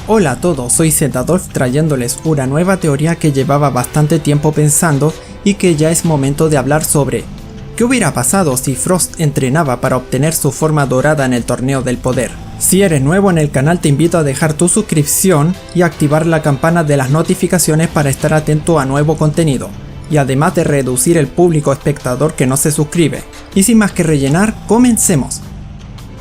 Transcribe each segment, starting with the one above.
Hola a todos, soy Zedolf trayéndoles una nueva teoría que llevaba bastante tiempo pensando y que ya es momento de hablar sobre ¿qué hubiera pasado si Frost entrenaba para obtener su forma dorada en el torneo del poder? Si eres nuevo en el canal te invito a dejar tu suscripción y activar la campana de las notificaciones para estar atento a nuevo contenido, y además de reducir el público espectador que no se suscribe. Y sin más que rellenar, comencemos.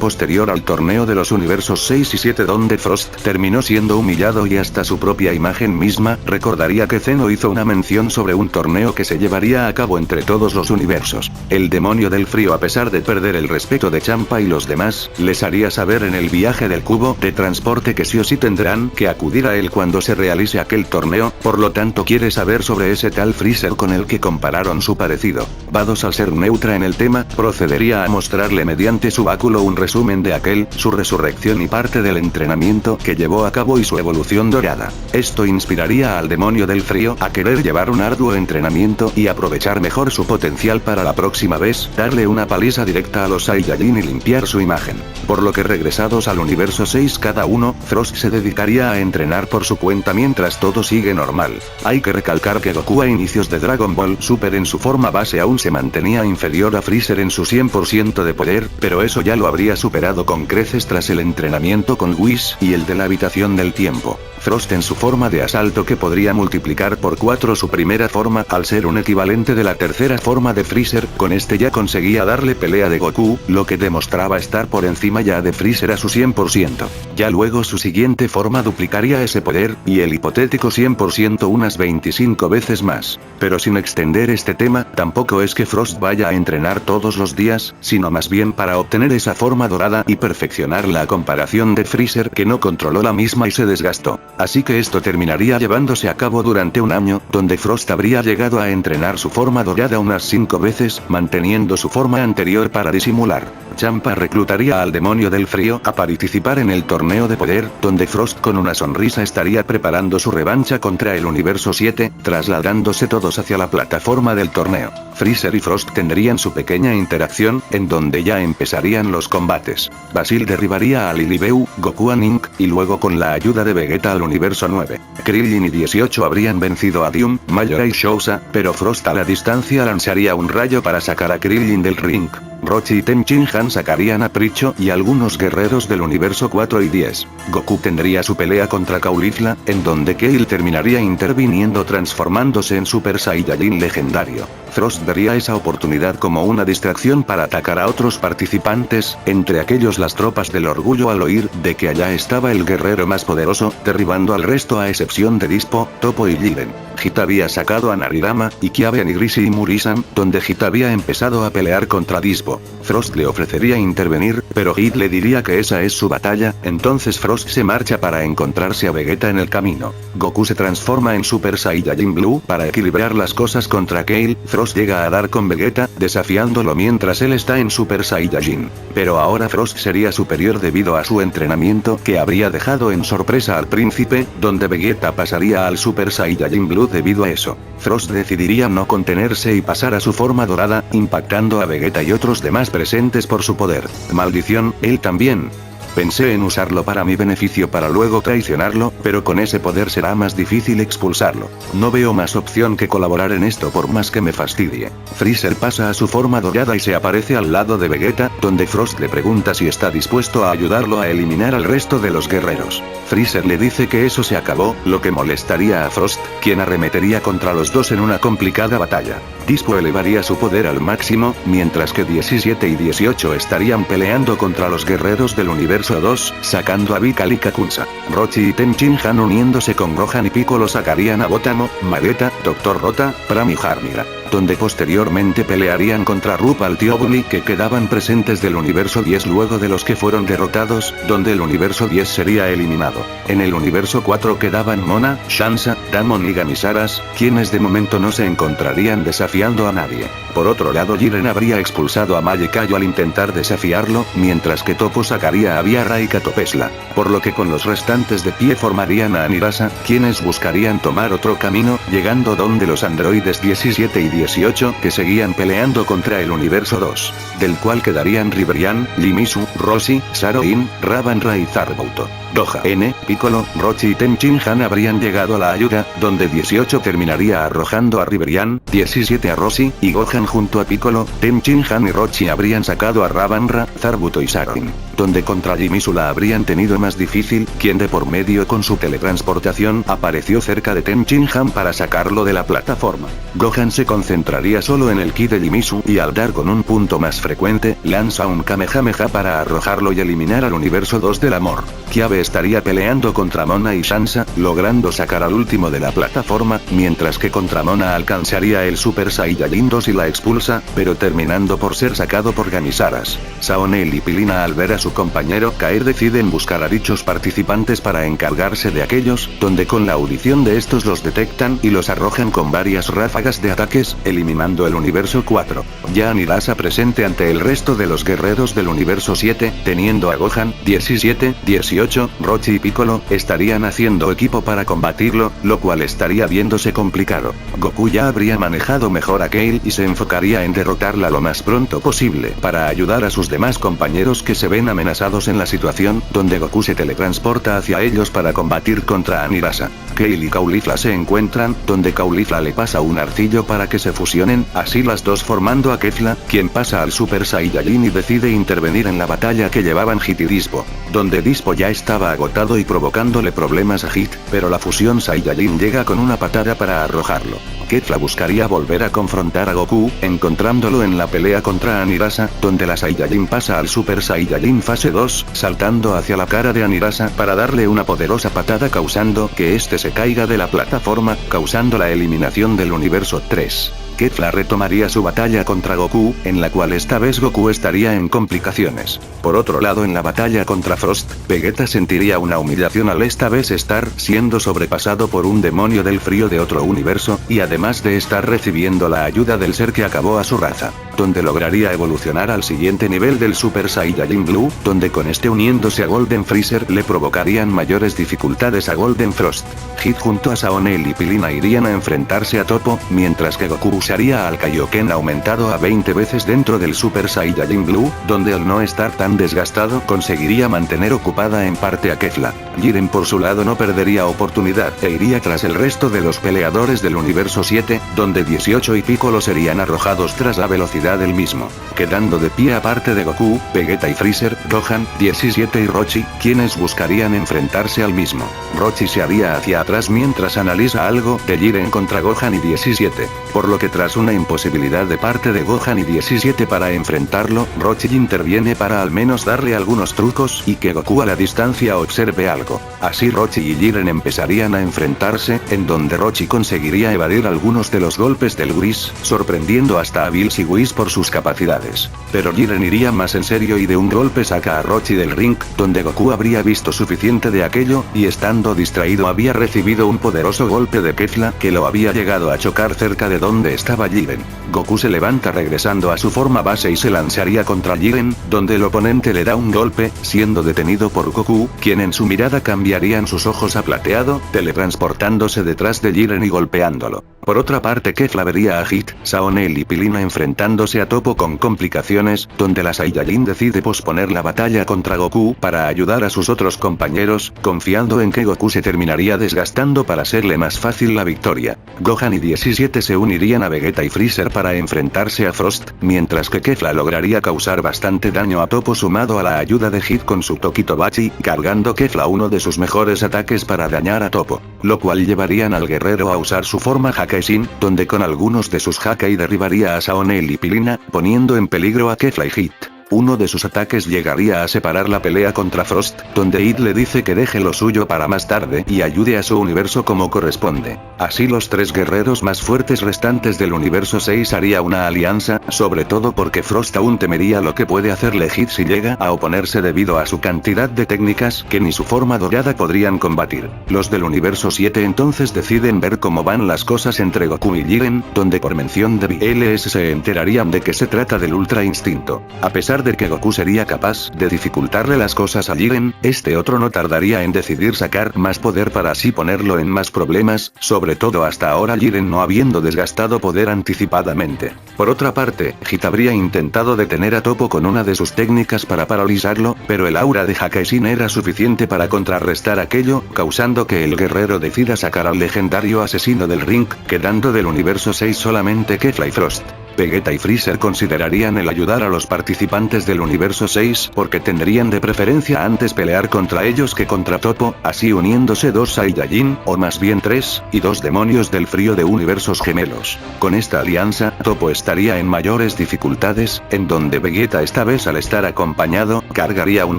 Posterior al torneo de los universos 6 y 7 donde Frost terminó siendo humillado y hasta su propia imagen misma recordaría que Zeno hizo una mención sobre un torneo que se llevaría a cabo entre todos los universos. El demonio del frío, a pesar de perder el respeto de Champa y los demás, les haría saber en el viaje del cubo de transporte que sí o sí tendrán que acudir a él cuando se realice aquel torneo, por lo tanto quiere saber sobre ese tal Freezer con el que compararon su parecido. Vados, al ser neutra en el tema, procedería a mostrarle mediante su báculo un resumen de aquel, su resurrección y parte del entrenamiento que llevó a cabo y su evolución dorada. Esto inspiraría al demonio del frío a querer llevar un arduo entrenamiento y aprovechar mejor su potencial para la próxima vez darle una paliza directa a los Saiyajin y limpiar su imagen. Por lo que, regresados al universo 6 cada uno, Frost se dedicaría a entrenar por su cuenta mientras todo sigue normal. Hay que recalcar que Goku a inicios de Dragon Ball Super en su forma base aún se mantenía inferior a Freezer en su 100% de poder, pero eso ya lo habría superado con creces tras el entrenamiento con Whis y el de la habitación del tiempo. Frost en su forma de asalto, que podría multiplicar por 4 su primera forma al ser un equivalente de la tercera forma de Freezer, con este ya conseguía darle pelea de Goku, lo que demostraba estar por encima ya de Freezer a su 100%. Ya luego su siguiente forma duplicaría ese poder, y el hipotético 100% unas 25 veces más. Pero sin extender este tema, tampoco es que Frost vaya a entrenar todos los días, sino más bien para obtener esa forma dorada y perfeccionarla a comparación de Freezer, que no controló la misma y se desgastó. Así que esto terminaría llevándose a cabo durante un año, donde Frost habría llegado a entrenar su forma dorada unas 5 veces, manteniendo su forma anterior para disimular. Champa reclutaría al demonio del frío a participar en el torneo de poder, donde Frost con una sonrisa estaría preparando su revancha contra el universo 7, trasladándose todos hacia la plataforma del torneo. Freezer y Frost tendrían su pequeña interacción, en donde ya empezarían los combates. Basil derribaría a Lilibeu, Goku a Link, y luego con la ayuda de Vegeta al universo 9. Krillin y 18 habrían vencido a Dium, Mayora y Shousa, pero Frost a la distancia lanzaría un rayo para sacar a Krillin del ring. Rochi y Tenchin-Han sacarían a Pricho y algunos guerreros del universo 4 y 10. Goku tendría su pelea contra Caulifla, en donde Kale terminaría interviniendo transformándose en Super Saiyajin legendario. Frost vería esa oportunidad como una distracción para atacar a otros participantes, entre aquellos las tropas del orgullo, al oír de que allá estaba el guerrero más poderoso, derribando al resto a excepción de Dispo, Toppo y Jiren. Hit había sacado a Narirama, y Kiabe a Nigrishi y Murisan, donde Hit había empezado a pelear contra Dispo. Frost le ofrecería intervenir, pero Hit le diría que esa es su batalla, entonces Frost se marcha para encontrarse a Vegeta en el camino. Goku se transforma en Super Saiyajin Blue para equilibrar las cosas contra Kale. Frost llega a dar con Vegeta, desafiándolo mientras él está en Super Saiyajin. Pero ahora Frost sería superior debido a su entrenamiento que habría dejado en sorpresa al príncipe, donde Vegeta pasaría al Super Saiyajin Blue debido a eso. Frost decidiría no contenerse y pasar a su forma dorada, impactando a Vegeta y otros demás presentes por su poder. Maldición, él también. Pensé en usarlo para mi beneficio para luego traicionarlo, pero con ese poder será más difícil expulsarlo. No veo más opción que colaborar en esto por más que me fastidie. Freezer pasa a su forma dorada y se aparece al lado de Vegeta, donde Frost le pregunta si está dispuesto a ayudarlo a eliminar al resto de los guerreros. Freezer le dice que eso se acabó, lo que molestaría a Frost, quien arremetería contra los dos en una complicada batalla. Dispo elevaría su poder al máximo, mientras que 17 y 18 estarían peleando contra los guerreros del universo 2, sacando a Vikal y Kakunsa. Rochi y Tenchin-Han uniéndose con Gohan y Piccolo sacarían a Botamo, Vegeta, Dr. Rota, Pram y Harmira, donde posteriormente pelearían contra Rupal y Obli, que quedaban presentes del universo 10 luego de los que fueron derrotados, donde el universo 10 sería eliminado. En el universo 4 quedaban Mona, Shansa, Damon y Gamisaras, quienes de momento no se encontrarían desafiando a nadie. Por otro lado, Jiren habría expulsado a Mayekayo al intentar desafiarlo, mientras que Toppo sacaría a Viara y Katopesla, por lo que con los restantes de pie formarían a Anirasa, quienes buscarían tomar otro camino, llegando donde los androides 17 y 18 que seguían peleando contra el universo 2, del cual quedarían Riverian, Limisu, Roshi, Saroin, Ravanra y Zarbouto. Gohan, Piccolo, Rochi y Tenchin-Han habrían llegado a la ayuda, donde 18 terminaría arrojando a Riverian, 17 a Roshi, y Gohan junto a Piccolo, Tenchin-Han y Rochi habrían sacado a Ravanra, Zarbouto y Saroin, donde contra Limisu la habrían tenido más difícil, quien de por medio con su teletransportación apareció cerca de Tenchin-Han para sacarlo de la plataforma. Gohan se concentraría solo en el ki de Limisu y al dar con un punto más frecuente, lanza un Kamehameha para arrojarlo y eliminar al universo 2 del amor. Kiabe estaría peleando contra Mona y Sansa, logrando sacar al último de la plataforma, mientras que contra Mona alcanzaría el Super Saiyajin 2 y la expulsa, pero terminando por ser sacado por Gamisaras. Saonel y Pilina al ver a su compañero caer deciden buscar a dichos participantes para encargarse de aquellos, donde con la audición de estos los detectan y los arrojan con varias ráfagas de ataques, eliminando el universo 4. Ya Nirasa presente ante el resto de los guerreros del universo 7, teniendo a Gohan, 17, 18, Rochi y Piccolo, estarían haciendo equipo para combatirlo, lo cual estaría viéndose complicado. Goku ya habría manejado mejor a Kale y se enfocaría en derrotarla lo más pronto posible para ayudar a sus demás compañeros que se ven amenazados en la situación, donde Goku se teletransporta hacia ellos para combatir contra Nirasa. Kale y Caulifla se encuentran, donde Caulifla le pasa un arcillo para que se fusionen, así las dos formando a Kefla, quien pasa al Super Saiyajin y decide intervenir en la batalla que llevaban Hit y Dispo, donde Dispo ya estaba agotado y provocándole problemas a Hit, pero la fusión Saiyajin llega con una patada para arrojarlo. Kefla buscaría volver a confrontar a Goku, encontrándolo en la pelea contra Anirasa, donde la Saiyajin pasa al Super Saiyajin fase 2, saltando hacia la cara de Anirasa para darle una poderosa patada causando que este se caiga de la plataforma, causando la eliminación del universo 3. Kefla retomaría su batalla contra Goku, en la cual esta vez Goku estaría en complicaciones. Por otro lado, en la batalla contra Frost, Vegeta sentiría una humillación al esta vez estar siendo sobrepasado por un demonio del frío de otro universo, y además de estar recibiendo la ayuda del ser que acabó a su raza, donde lograría evolucionar al siguiente nivel del Super Saiyajin Blue, donde con este uniéndose a Golden Freezer le provocarían mayores dificultades a Golden Frost. Hit junto a Saonel y Pilina irían a enfrentarse a Toppo, mientras que Goku usaría al Kaioken aumentado a 20 veces dentro del Super Saiyajin Blue, donde al no estar tan desgastado conseguiría mantener ocupada en parte a Kefla. Jiren por su lado no perdería oportunidad e iría tras el resto de los peleadores del universo 7, donde 18 y Piccolo serían arrojados tras la velocidad del mismo, quedando de pie aparte de Goku, Vegeta y Freezer, Gohan, 17 y Rochi, quienes buscarían enfrentarse al mismo. Rochi se haría hacia atrás mientras analiza algo de Jiren contra Gohan y 17, por lo que tras una imposibilidad de parte de Gohan y 17 para enfrentarlo, Rochi interviene para al menos darle algunos trucos y que Goku a la distancia observe algo. Así Rochi y Jiren empezarían a enfrentarse, en donde Rochi conseguiría evadir algunos de los golpes del Whis, sorprendiendo hasta a Bills y Whis por sus capacidades. Pero Jiren iría más en serio y de un golpe saca a Rochi del ring, donde Goku habría visto suficiente de aquello, y estando distraído había recibido un poderoso golpe de Kefla que lo había llegado a chocar cerca de donde estaba Jiren. Goku se levanta regresando a su forma base y se lanzaría contra Jiren, donde el oponente le da un golpe, siendo detenido por Goku, quien en su mirada cambiarían sus ojos a plateado, teletransportándose detrás de Jiren y golpeándolo. Por otra parte, Kefla vería a Hit, Saonel y Pilina enfrentándose a Toppo con complicaciones, donde la Saiyajin decide posponer la batalla contra Goku para ayudar a sus otros compañeros, confiando en que Goku se terminaría desgastando para hacerle más fácil la victoria. Gohan y 17 se unirían a Vegeta y Freezer para enfrentarse a Frost, mientras que Kefla lograría causar bastante daño a Toppo sumado a la ayuda de Hit con su Tokitobachi, cargando Kefla uno de sus mejores ataques para dañar a Toppo, lo cual llevarían al guerrero a usar su forma Hakeishin, donde con algunos de sus Hakei derribaría a Saonel y Pilina, poniendo en peligro a Kefla y Hit. Uno de sus ataques llegaría a separar la pelea contra Frost, donde Hit le dice que deje lo suyo para más tarde y ayude a su universo como corresponde. Así los tres guerreros más fuertes restantes del universo 6 haría una alianza, sobre todo porque Frost aún temería lo que puede hacerle Hit si llega a oponerse debido a su cantidad de técnicas que ni su forma dorada podrían combatir. Los del universo 7 entonces deciden ver cómo van las cosas entre Goku y Jiren, donde por mención de BLS se enterarían de que se trata del Ultra Instinto. A pesar pesar de que Goku sería capaz de dificultarle las cosas a Jiren, este otro no tardaría en decidir sacar más poder para así ponerlo en más problemas, sobre todo hasta ahora Jiren no habiendo desgastado poder anticipadamente. Por otra parte, Hit habría intentado detener a Toppo con una de sus técnicas para paralizarlo, pero el aura de Hakaisin era suficiente para contrarrestar aquello, causando que el guerrero decida sacar al legendario asesino del ring, quedando del universo 6 solamente Kefla y Frost. Vegeta y Freezer considerarían el ayudar a los participantes del universo 6 porque tendrían de preferencia antes pelear contra ellos que contra Toppo, así uniéndose 2 Saiyajin, o más bien 3, y 2 demonios del frío de universos gemelos. Con esta alianza, Toppo estaría en mayores dificultades, en donde Vegeta esta vez al estar acompañado, cargaría un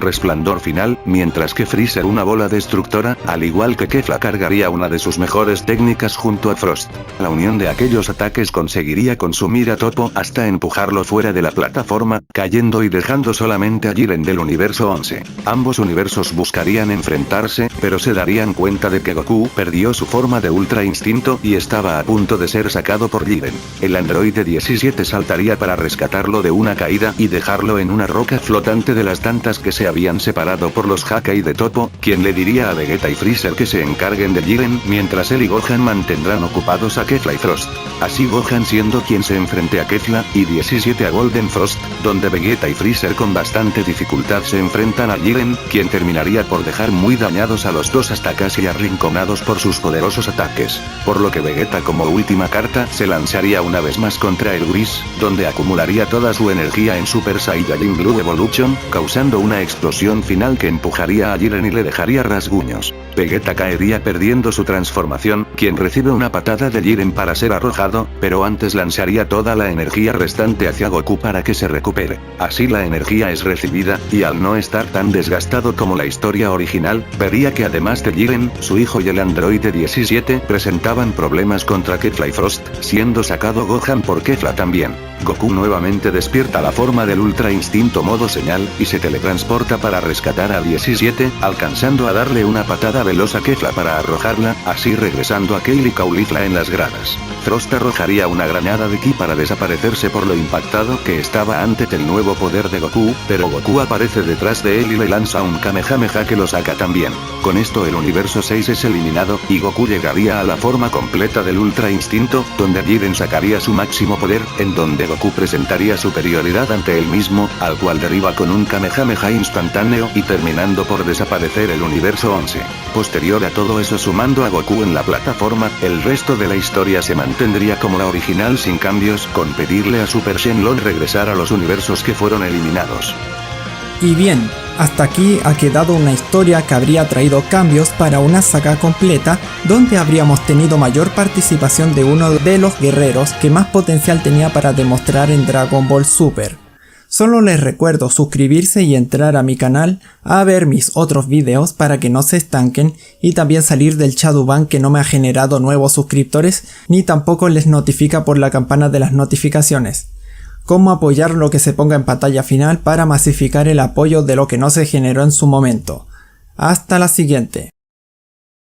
resplandor final, mientras que Freezer una bola destructora, al igual que Kefla cargaría una de sus mejores técnicas junto a Frost. La unión de aquellos ataques conseguiría consumir a Toppo hasta empujarlo fuera de la plataforma, cayendo y dejando solamente a Jiren del universo 11. Ambos universos buscarían enfrentarse, pero se darían cuenta de que Goku perdió su forma de Ultra Instinto y estaba a punto de ser sacado por Jiren. El androide 17 saltaría para rescatarlo de una caída y dejarlo en una roca flotante de las tantas que se habían separado por los Hakai de Toppo, quien le diría a Vegeta y Freezer que se encarguen de Jiren, mientras él y Gohan mantendrán ocupados a Kefla y Frost. Así Gohan siendo quien se enfrente a Kefla, y 17 a Golden Frost, donde Vegeta y Freezer con bastante dificultad se enfrentan a Jiren, quien terminaría por dejar muy dañados a los dos hasta casi arrinconados por sus poderosos ataques. Por lo que Vegeta como última carta se lanzaría una vez más contra el Gris, donde acumularía toda su energía en Super Saiyajin Blue Evolution, causando una explosión final que empujaría a Jiren y le dejaría rasguños. Vegeta caería perdiendo su transformación, quien recibe una patada de Jiren para ser arrojado, pero antes lanzaría toda la energía restante hacia Goku para que se recupere. Así la energía es recibida, y al no estar tan desgastado como la historia original, vería que además de Jiren, su hijo y el androide 17 presentaban problemas contra Kefla y Frost, siendo sacado Gohan por Kefla también. Goku nuevamente despierta la forma del Ultra Instinto modo señal, y se teletransporta para rescatar a 17, alcanzando a darle una patada veloz a Kefla para arrojarla, así regresando a Kale y Caulifla en las gradas. Frost arrojaría una granada de ki para desaparecerse por lo impactado que estaba ante el nuevo poder de Goku, pero Goku aparece detrás de él y le lanza un Kamehameha que lo saca también. Con esto el universo 6 es eliminado, y Goku llegaría a la forma completa del Ultra Instinto, donde Jiren sacaría su máximo poder, en donde Goku presentaría superioridad ante él mismo, al cual derriba con un Kamehameha instantáneo y terminando por desaparecer el universo 11. Posterior a todo eso, sumando a Goku en la plataforma, el resto de la historia se mantendría como la original sin cambios, con pedirle a Super Shenlong regresar a los universos que fueron eliminados. Y bien, hasta aquí ha quedado una historia que habría traído cambios para una saga completa, donde habríamos tenido mayor participación de uno de los guerreros que más potencial tenía para demostrar en Dragon Ball Super. Solo les recuerdo suscribirse y entrar a mi canal a ver mis otros videos para que no se estanquen, y también salir del Shadowban que no me ha generado nuevos suscriptores ni tampoco les notifica por la campana de las notificaciones. Cómo apoyar lo que se ponga en pantalla final para masificar el apoyo de lo que no se generó en su momento. Hasta la siguiente.